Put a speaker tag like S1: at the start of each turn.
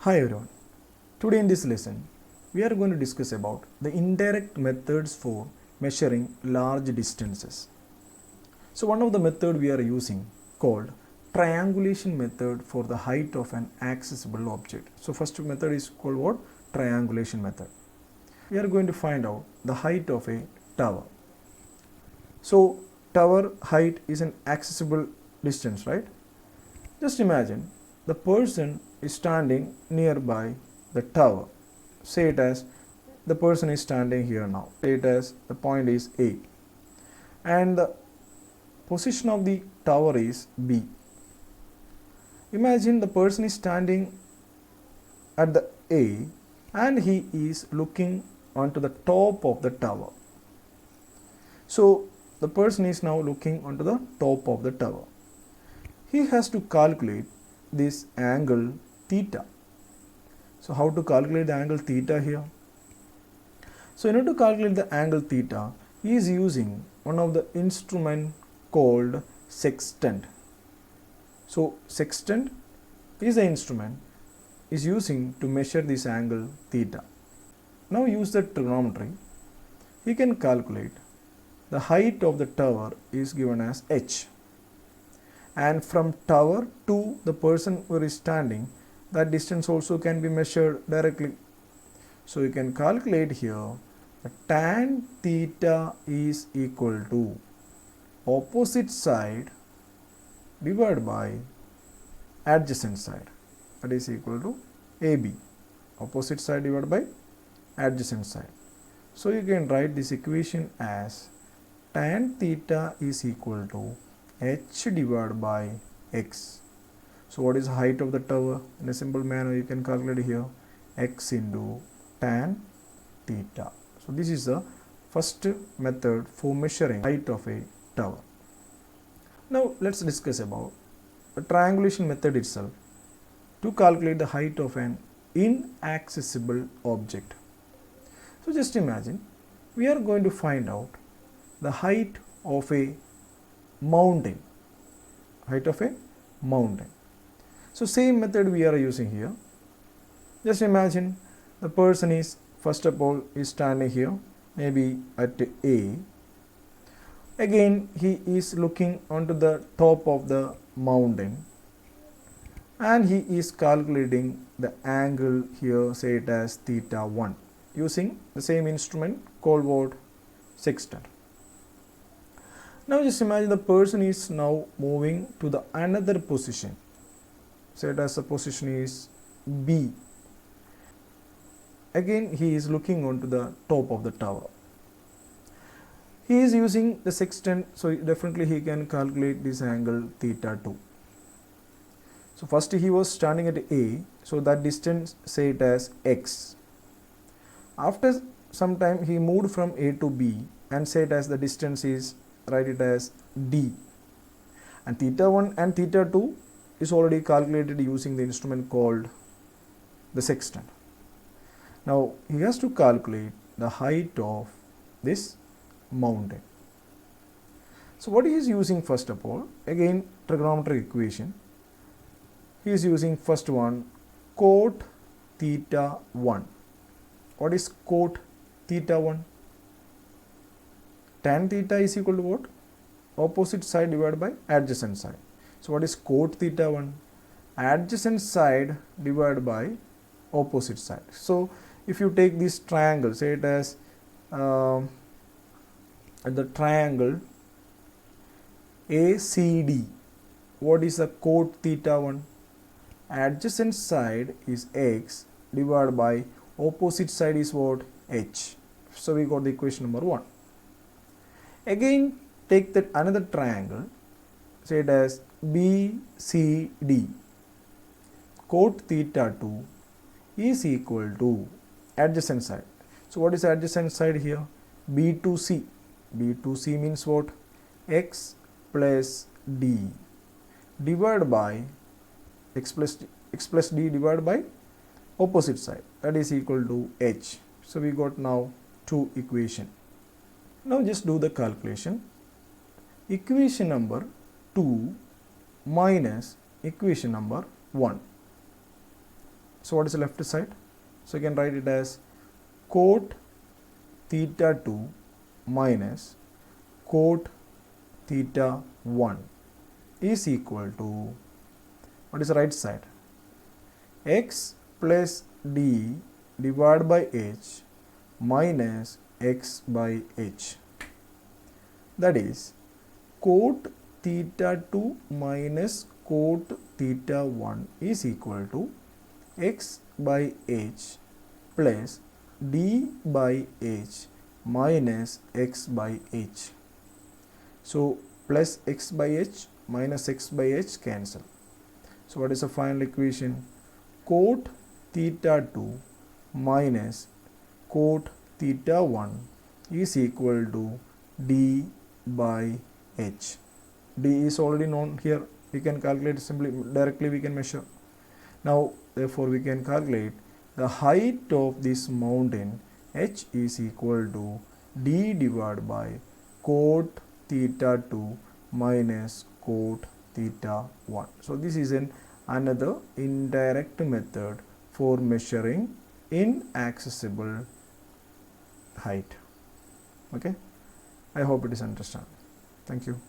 S1: Hi everyone. Today in this lesson we are going to discuss about the indirect methods for measuring large distances. So one of the method we are using called triangulation method for the height of an accessible object. So first method is called what? Triangulation method. We are going to find out the height of a tower. So tower height is an accessible distance, right? Just imagine the person is standing nearby the tower. Say it as the person is standing here now. Say it as the point is A. And the position of the tower is B. Imagine the person is standing at the A and he is looking onto the top of the tower. So the person is now looking onto the top of the tower. He has to calculate this angle theta. So how to calculate the angle theta here? So in order to calculate the angle theta, he is using one of the instrument called sextant. So sextant is the instrument is using to measure this angle theta. Now use the trigonometry. He can calculate the height of the tower is given as h. And from tower to the person who is standing, that distance also can be measured directly. So you can calculate here tan theta is equal to opposite side divided by adjacent side, that is equal to AB. Opposite side divided by adjacent side. So you can write this equation as tan theta is equal to h divided by x. So what is the height of the tower? In a simple manner you can calculate here x into tan theta. So this is the first method for measuring height of a tower. Now let's discuss about the triangulation method itself to calculate the height of an inaccessible object. So just imagine we are going to find out the height of a mountain. Height of a mountain. So same method we are using here. Just imagine the person is first of all is standing here, maybe at A. Again he is looking onto the top of the mountain and he is calculating the angle here, say it as theta 1, using the same instrument called what? Sextant. Now just imagine the person is now moving to the another position. Say it as the position is B. Again he is looking onto the top of the tower. He is using the sextant, so definitely he can calculate this angle theta 2. So first he was standing at A, so that distance say it as x. After some time he moved from A to B and say it as the distance is, write it as d. And theta 1 and theta 2 is already calculated using the instrument called the sextant. Now he has to calculate the height of this mountain. So what he is using first of all, again trigonometric equation. He is using first one cot theta 1. What is cot theta 1? Tan theta is equal to what? Opposite side divided by adjacent side. So what is cot theta 1? Adjacent side divided by opposite side. So if you take this triangle, say it as the triangle ACD, what is the cot theta 1? Adjacent side is x divided by opposite side is what? H. So we got the equation number 1. Again take that another triangle, say it as BCD. Cot theta 2 is equal to adjacent side. So what is adjacent side here? B to C. B to C means what? X plus D divided by x plus D divided by opposite side, that is equal to H. So we got now 2 equation. Now just do the calculation. Equation number 2 minus equation number 1. So what is the left side? So you can write it as cot theta 2 minus cot theta 1 is equal to, what is the right side? X plus d divided by h minus x by h. That is cot theta 2 minus cot theta 1 is equal to x by h plus d by h minus x by h. So plus x by h minus x by h cancel. So what is the final equation? Cot theta 2 minus cot theta 1 is equal to d by h. D is already known here. We can calculate simply, directly we can measure. Now therefore we can calculate the height of this mountain. H is equal to d divided by cot theta 2 minus cot theta 1. So this is another indirect method for measuring inaccessible height. Okay, I hope it is understood. Thank you.